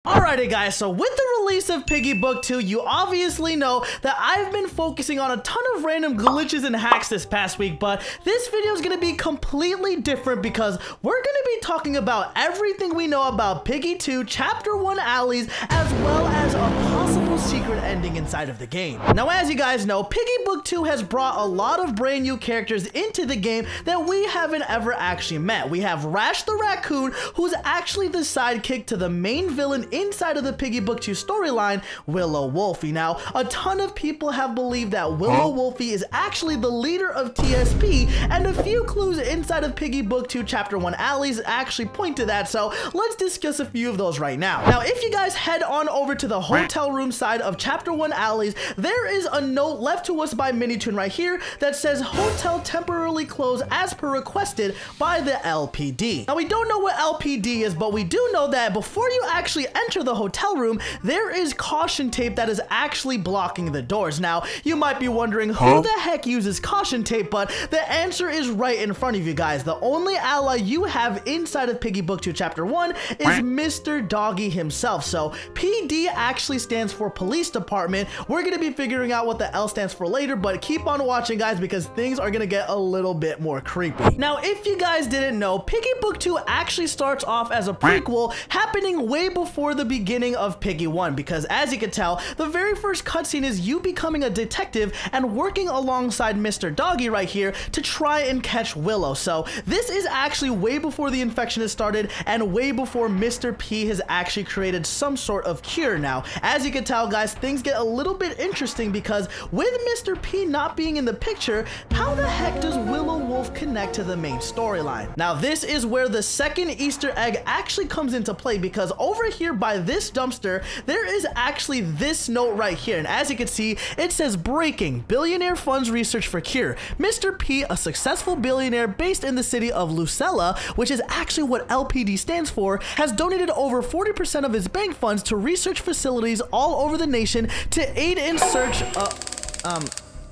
Alrighty guys, so with the release of Piggy Book 2, you obviously know that I've been focusing on a ton of random glitches and hacks this past week, but this video is going to be completely different because we're going to be talking about everything we know about Piggy 2 Chapter 1 alleys, as well as a possible secret ending inside of the game. Now, as you guys know, Piggy Book 2 has brought a lot of brand new characters into the game that we haven't ever actually met. We have Rash the Raccoon, who's actually the sidekick to the main villain inside of the Piggy Book 2 storyline, Willow Wolfie. Now, a ton of people have believed that Willow Wolfie is actually the leader of TSP, and a few clues inside of Piggy Book 2 Chapter 1 alleys actually point to that, so let's discuss a few of those right now. Now, if you guys head on over to the hotel room side of Chapter 1 alleys, there is a note left to us by Minitoon right here that says hotel temporarily closed as per requested by the LPD. Now, we don't know what LPD is, but we do know that before you actually enter the hotel room, there is caution tape that is actually blocking the doors. Now, you might be wondering who the heck uses caution tape, but the answer is right in front of you guys. The only ally you have inside of Piggy Book 2 Chapter 1 is Mr. Doggy himself. So PD actually stands for police department. We're going to be figuring out what the L stands for later, but keep on watching guys because things are going to get a little bit more creepy. Now, if you guys didn't know, Piggy Book 2 actually starts off as a prequel happening way before the beginning of Piggy 1, because as you can tell, the very first cutscene is you becoming a detective and working alongside Mr. Doggy right here to try and catch Willow. So this is actually way before the infection has started and way before Mr. P has actually created some sort of cure. Now, as you can tell guys, things get a little bit interesting because with Mr. P not being in the picture, how the heck does Willow Wolf connect to the main storyline? Now, this is where the second Easter egg actually comes into play, because over here by this dumpster, there is actually this note right here. And as you can see, it says breaking, billionaire funds research for cure. Mr. P, a successful billionaire based in the city of Lucella, which is actually what LPD stands for, has donated over 40% of his bank funds to research facilities all over the nation to aid in search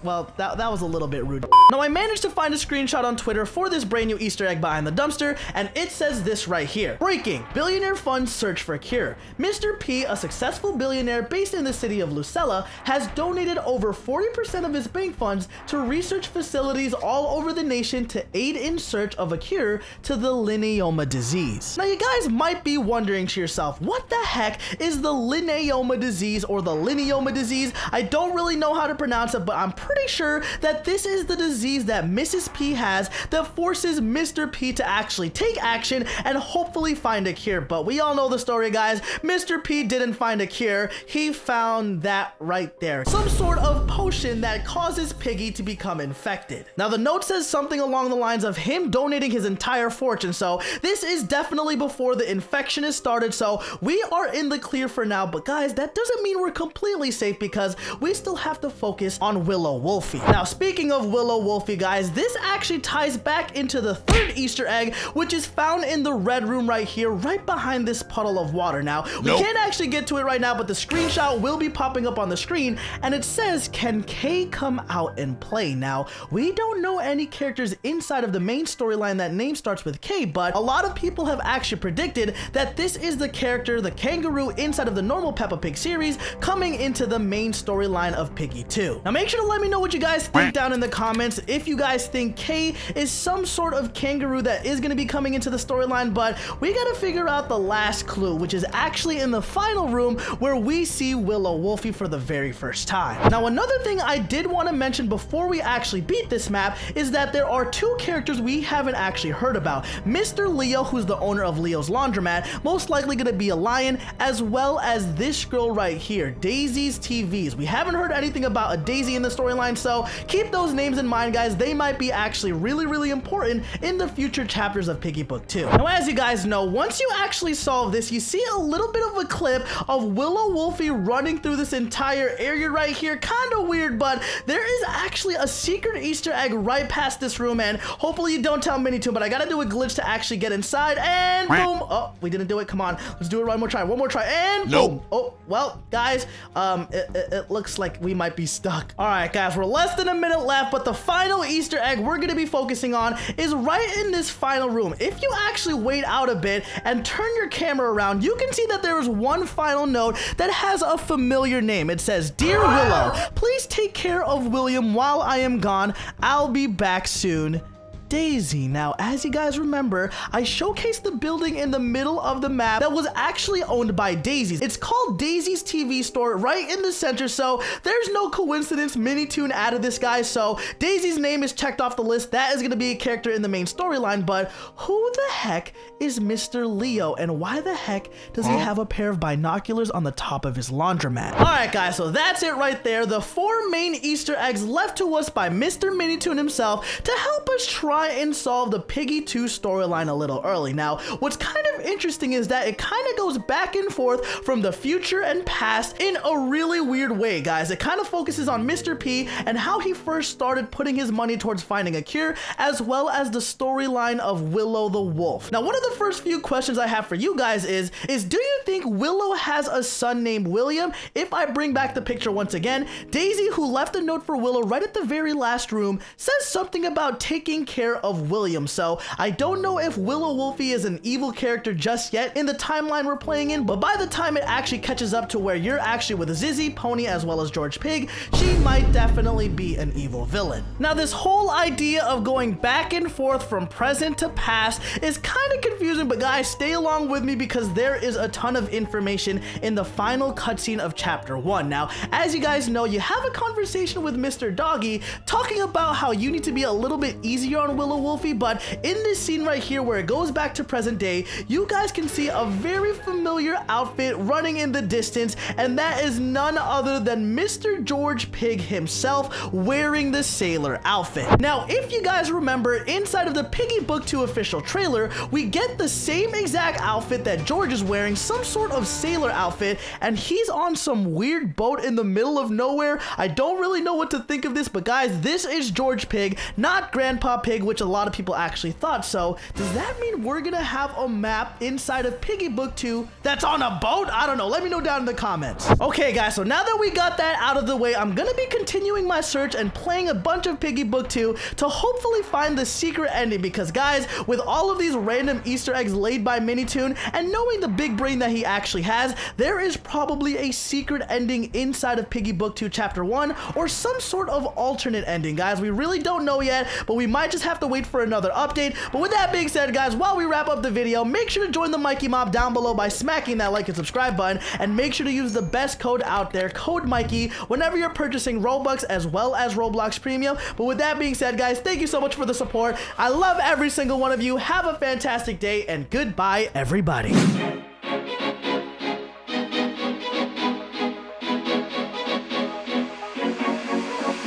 well, that was a little bit rude. Now, I managed to find a screenshot on Twitter for this brand new Easter egg behind the dumpster, and it says this right here. Breaking, billionaire funds search for cure. Mr. P, a successful billionaire based in the city of Lucella, has donated over 40% of his bank funds to research facilities all over the nation to aid in search of a cure to the lineoma disease. Now, you guys might be wondering to yourself, what the heck is the lineoma disease or the lineoma disease? I don't really know how to pronounce it, but I'm pretty sure that this is the disease that Mrs. P has that forces Mr. P to actually take action and hopefully find a cure. But we all know the story, guys. Mr. P didn't find a cure. He found that right there. Some sort of potion that causes Piggy to become infected. Now, the note says something along the lines of him donating his entire fortune. So this is definitely before the infection has started. So we are in the clear for now. But guys, that doesn't mean we're completely safe because we still have to focus on Willow Wolfie. Now, speaking of Willow Wolfie, guys, this actually ties back into the third Easter egg, which is found in the red room right here, right behind this puddle of water. Now, we can't actually get to it right now, but the screenshot will be popping up on the screen, and it says, can K come out and play? Now, we don't know any characters inside of the main storyline that name starts with K, but a lot of people have actually predicted that this is the character, the kangaroo inside of the normal Peppa Pig series, coming into the main storyline of Piggy 2. Now, make sure to let me know what you guys think down in the comments if you guys think K is some sort of kangaroo that is going to be coming into the storyline, but we got to figure out the last clue, which is actually in the final room where we see Willow Wolfie for the very first time. Now, another thing I did want to mention before we actually beat this map is that there are two characters we haven't actually heard about. Mr. Leo, who's the owner of Leo's Laundromat, most likely going to be a lion, as well as this girl right here, Daisy's TVs. We haven't heard anything about a Daisy in the storyline, so keep those names in mind, guys. They might be actually really important in the future chapters of Piggy Book 2. Now, as you guys know, once you actually solve this, you see a little bit of a clip of Willow Wolfie running through this entire area right here. Kind of weird, but there is actually a secret Easter egg right past this room, and hopefully you don't tell Minitoon, but I gotta do a glitch to actually get inside, and boom. Oh, we didn't do it. Come on, let's do it one more try, and boom. Oh, well, guys, it looks like we might be stuck. All right, guys, we're less than a minute left, but the final final Easter egg we're gonna be focusing on is right in this final room. If you actually wait out a bit and turn your camera around, you can see that there is one final note that has a familiar name. It says, "Dear Willow, please take care of William while I am gone. I'll be back soon. Daisy." Now, as you guys remember, I showcased the building in the middle of the map that was actually owned by Daisy's. It's called Daisy's TV store right in the center, so there's no coincidence MINITOON added this guy, so Daisy's name is checked off the list. That is going to be a character in the main storyline, but who the heck is Mr. Leo, and why the heck does he have a pair of binoculars on the top of his laundromat? Alright guys, so that's it right there. The 4 main Easter eggs left to us by Mr. MINITOON himself to help us try and solve the Piggy 2 storyline a little early. Now, what's kind of interesting is that it kind of goes back and forth from the future and past in a really weird way, guys. It kind of focuses on Mr. P and how he first started putting his money towards finding a cure, as well as the storyline of Willow the Wolf. Now, one of the first few questions I have for you guys is do you think Willow has a son named William? If I bring back the picture once again, Daisy, who left a note for Willow right at the very last room, says something about taking care of William. So I don't know if Willow Wolfie is an evil character just yet in the timeline we're playing in, but by the time it actually catches up to where you're actually with Zizzy, Pony, as well as George Pig, she might definitely be an evil villain. Now, this whole idea of going back and forth from present to past is kind of confusing, but guys, stay along with me because there is a ton of information in the final cutscene of chapter 1. Now, as you guys know, you have a conversation with Mr. Doggy talking about how you need to be a little bit easier on Willow Wolfie, but in this scene right here where it goes back to present day, you guys can see a very familiar outfit running in the distance, and that is none other than Mr. George Pig himself wearing the sailor outfit. Now, if you guys remember, inside of the Piggy Book 2 official trailer, we get the same exact outfit that George is wearing, some sort of sailor outfit, and he's on some weird boat in the middle of nowhere. I don't really know what to think of this, but guys, this is George Pig, not Grandpa Pig, which a lot of people actually thought. So does that mean we're gonna have a map inside of Piggy Book 2 that's on a boat? I don't know, let me know down in the comments. Okay guys, so now that we got that out of the way, I'm gonna be continuing my search and playing a bunch of Piggy Book 2 to hopefully find the secret ending, because guys, with all of these random Easter eggs laid by MINITOON and knowing the big brain that he actually has, there is probably a secret ending inside of Piggy Book 2 chapter 1 or some sort of alternate ending, guys. We really don't know yet, but we might just have to wait for another update. But with that being said, guys, while we wrap up the video, make sure to join the Mikey Mob down below by smacking that like and subscribe button, and make sure to use the best code out there, code Mikey, whenever you're purchasing Robux as well as Roblox Premium. But with that being said, guys, thank you so much for the support. I love every single one of you. Have a fantastic day, and goodbye, everybody.